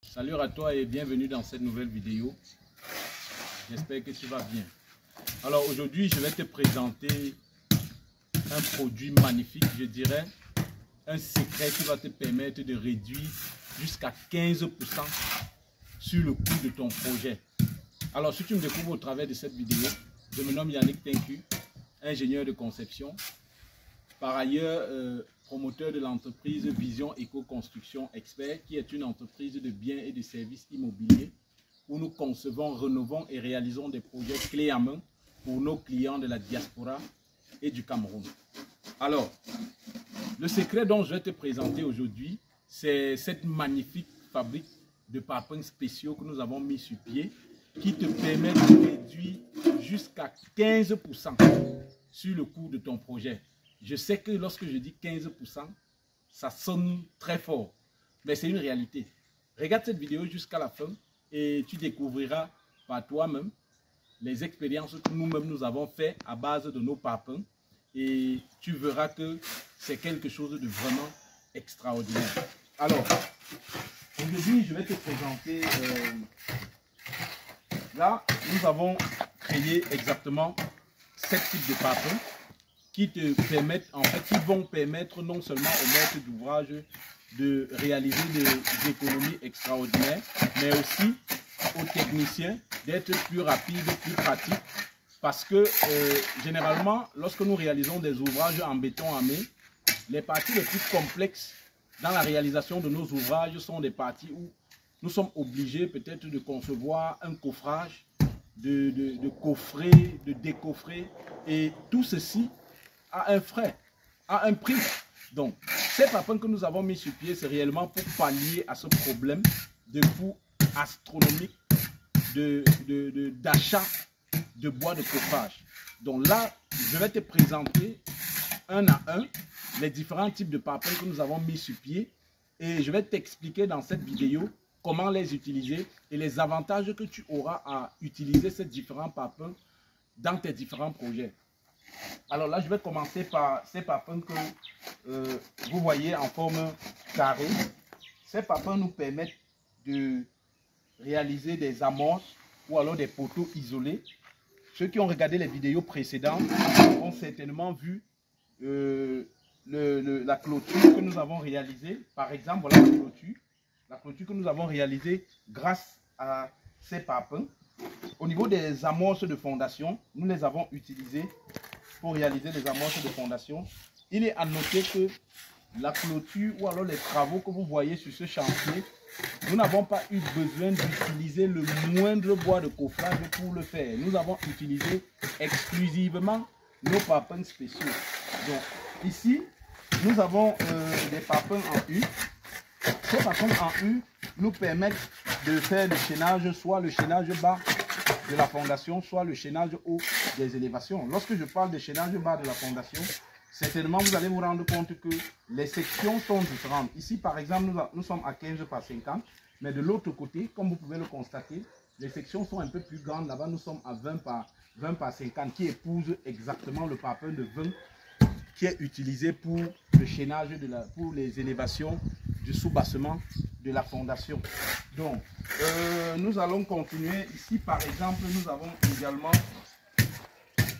Salut à toi et bienvenue dans cette nouvelle vidéo. J'espère que tu vas bien. Alors aujourd'hui, je vais te présenter un produit magnifique, je dirais, un secret qui va te permettre de réduire jusqu'à 15% sur le coût de ton projet. Alors si tu me découvres au travers de cette vidéo, je me nomme Yannick Tenku, ingénieur de conception. Par ailleurs, promoteur de l'entreprise Vision Éco-Construction Expert, qui est une entreprise de biens et de services immobiliers où nous concevons, rénovons et réalisons des projets clés en main pour nos clients de la diaspora et du Cameroun. Alors, le secret dont je vais te présenter aujourd'hui, c'est cette magnifique fabrique de parpaings spéciaux que nous avons mis sur pied qui te permet de réduire jusqu'à 15% sur le coût de ton projet. Je sais que lorsque je dis 15%, ça sonne très fort, mais c'est une réalité. Regarde cette vidéo jusqu'à la fin et tu découvriras par toi-même les expériences que nous-mêmes nous avons faites à base de nos parpaings et tu verras que c'est quelque chose de vraiment extraordinaire. Alors, aujourd'hui, je vais te présenter... Là, nous avons créé exactement 7 types de parpaings qui te permettent, en fait, qui vont permettre non seulement aux maîtres d'ouvrage de réaliser des économies extraordinaires, mais aussi aux techniciens d'être plus rapides, plus pratiques. Parce que généralement, lorsque nous réalisons des ouvrages en béton armé, les parties les plus complexes dans la réalisation de nos ouvrages sont des parties où nous sommes obligés peut-être de concevoir un coffrage, de coffrer, de décoffrer, et tout ceci a un frais, a un prix. Donc, ces parpaings que nous avons mis sur pied, c'est réellement pour pallier à ce problème de coût astronomique d'achat de bois de coffrage. Donc là, je vais te présenter un à un les différents types de parpaings que nous avons mis sur pied et je vais t'expliquer dans cette vidéo comment les utiliser et les avantages que tu auras à utiliser ces différents parpaings dans tes différents projets. Alors là, je vais commencer par ces parpaings que vous voyez en forme carrée. Ces parpaings nous permettent de réaliser des amorces ou alors des poteaux isolés. Ceux qui ont regardé les vidéos précédentes ont certainement vu la clôture que nous avons réalisée. Par exemple, voilà la clôture que nous avons réalisée grâce à ces parpaings. Au niveau des amorces de fondation, nous les avons utilisées pour réaliser les amorces de fondation. Il est à noter que la clôture ou alors les travaux que vous voyez sur ce chantier, nous n'avons pas eu besoin d'utiliser le moindre bois de coffrage pour le faire. Nous avons utilisé exclusivement nos parpaings spéciaux. Donc ici, nous avons des parpaings en U. Ces parpaings en U nous permettent de faire le chaînage, soit le chaînage bas de la fondation, soit le chaînage haut des élévations. Lorsque je parle de chaînage bas de la fondation, certainement vous allez vous rendre compte que les sections sont différentes. Ici par exemple, nous sommes à 15 par 50, mais de l'autre côté, comme vous pouvez le constater, les sections sont un peu plus grandes. Là-bas, nous sommes à 20 par 50, qui épouse exactement le parpaing de 20 qui est utilisé pour le chaînage, pour les élévations du sous-bassement de la fondation. Donc, nous allons continuer. Ici, par exemple,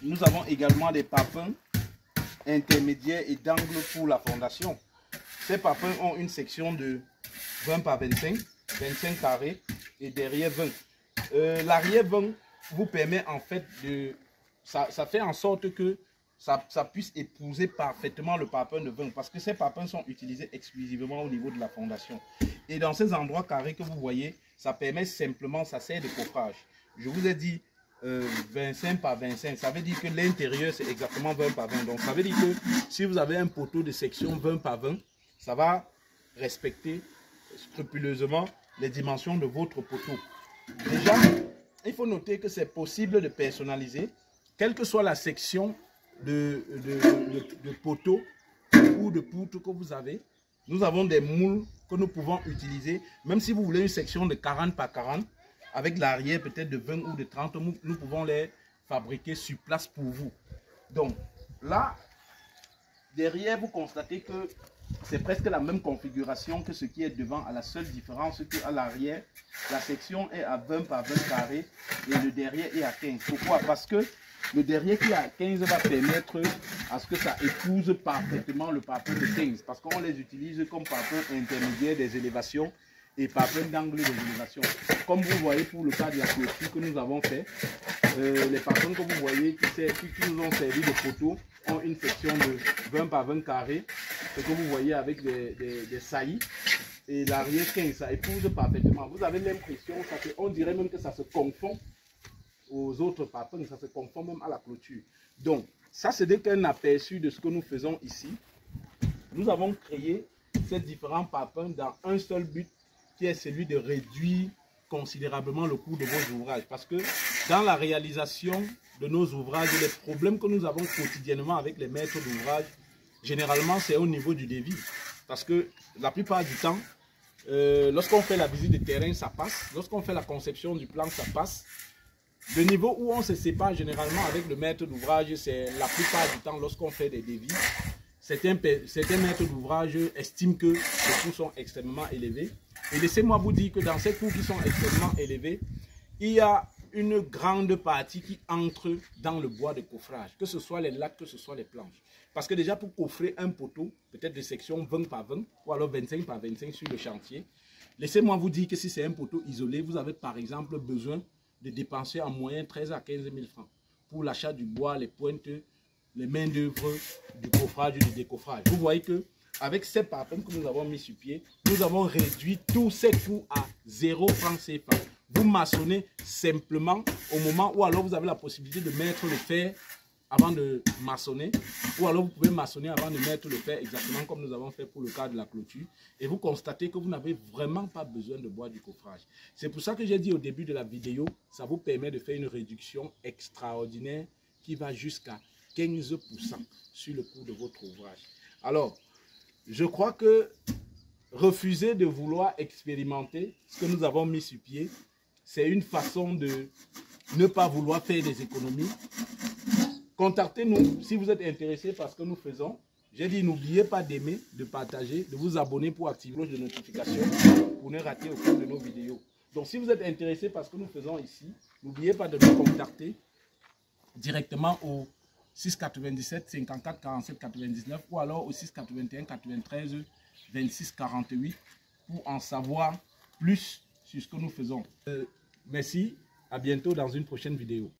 nous avons également des parpaings intermédiaires et d'angle pour la fondation. Ces parpaings ont une section de 20 par 25, 25 carrés et derrière 20. L'arrière 20 vous permet en fait de... Ça fait en sorte que ça puisse épouser parfaitement le parpaing de 20 parce que ces parpaings sont utilisés exclusivement au niveau de la fondation. Et dans ces endroits carrés que vous voyez, ça permet simplement, ça sert de coffrage. Je vous ai dit 25 par 25, ça veut dire que l'intérieur c'est exactement 20 par 20. Donc ça veut dire que si vous avez un poteau de section 20 par 20, ça va respecter scrupuleusement les dimensions de votre poteau. Déjà, il faut noter que c'est possible de personnaliser, quelle que soit la section de poteau ou de poutre que vous avez. Nous avons des moules que nous pouvons utiliser, même si vous voulez une section de 40 par 40, avec l'arrière peut-être de 20 ou de 30, nous pouvons les fabriquer sur place pour vous. Donc là, derrière, vous constatez que c'est presque la même configuration que ce qui est devant, à la seule différence qu'à l'arrière, la section est à 20 par 20 carrés et le derrière est à 15. Pourquoi? Parce que le derrière qui est à 15 va permettre à ce que ça épouse parfaitement le parpaing de 15. Parce qu'on les utilise comme parpaing intermédiaire des élévations et parpaing d'angle des élévations. Comme vous voyez pour le cas de la clôture que nous avons fait, les parpaings que vous voyez qui nous ont servi de poteaux ont une section de 20 par 20 carrés, ce que vous voyez avec des saillies, et l'arrière 15, ça épouse parfaitement. Vous avez l'impression, on dirait même que ça se confond aux autres parpaings, ça se confond même à la clôture. Donc, ça c'est qu'un aperçu de ce que nous faisons ici. Nous avons créé ces différents parpaings dans un seul but, qui est celui de réduire considérablement le coût de vos ouvrages. Parce que dans la réalisation de nos ouvrages, les problèmes que nous avons quotidiennement avec les maîtres d'ouvrage, généralement c'est au niveau du devis. Parce que la plupart du temps, lorsqu'on fait la visite de terrain, ça passe. Lorsqu'on fait la conception du plan, ça passe. Le niveau où on se sépare généralement avec le maître d'ouvrage, c'est la plupart du temps lorsqu'on fait des devis. Certains maîtres d'ouvrage estiment que les coûts sont extrêmement élevés. Et laissez-moi vous dire que dans ces coûts qui sont extrêmement élevés, il y a une grande partie qui entre dans le bois de coffrage, que ce soit les lattes, que ce soit les planches. Parce que déjà pour coffrer un poteau, peut-être de section 20 par 20 ou alors 25 par 25 sur le chantier, laissez-moi vous dire que si c'est un poteau isolé, vous avez par exemple besoin de dépenser en moyenne 13 à 15 000 francs pour l'achat du bois, les pointes, les mains d'œuvre, du coffrage, du décoffrage. Vous voyez que avec ces parpaings que nous avons mis sur pied, nous avons réduit tous ces coûts à 0 francs CFA. Vous maçonnez simplement au moment où alors vous avez la possibilité de mettre le fer avant de maçonner, ou alors vous pouvez maçonner avant de mettre le fer, exactement comme nous avons fait pour le cas de la clôture, et vous constatez que vous n'avez vraiment pas besoin de bois du coffrage. C'est pour ça que j'ai dit au début de la vidéo, ça vous permet de faire une réduction extraordinaire qui va jusqu'à 15% sur le coût de votre ouvrage. Alors, je crois que refuser de vouloir expérimenter ce que nous avons mis sur pied, c'est une façon de ne pas vouloir faire des économies. Contactez-nous si vous êtes intéressé par ce que nous faisons. J'ai dit, n'oubliez pas d'aimer, de partager, de vous abonner pour activer la cloche de notification pour ne rater aucune de nos vidéos. Donc, si vous êtes intéressé par ce que nous faisons ici, n'oubliez pas de nous contacter directement au 697 54 47 99 ou alors au 681 93 26 48 pour en savoir plus sur ce que nous faisons. Merci, à bientôt dans une prochaine vidéo.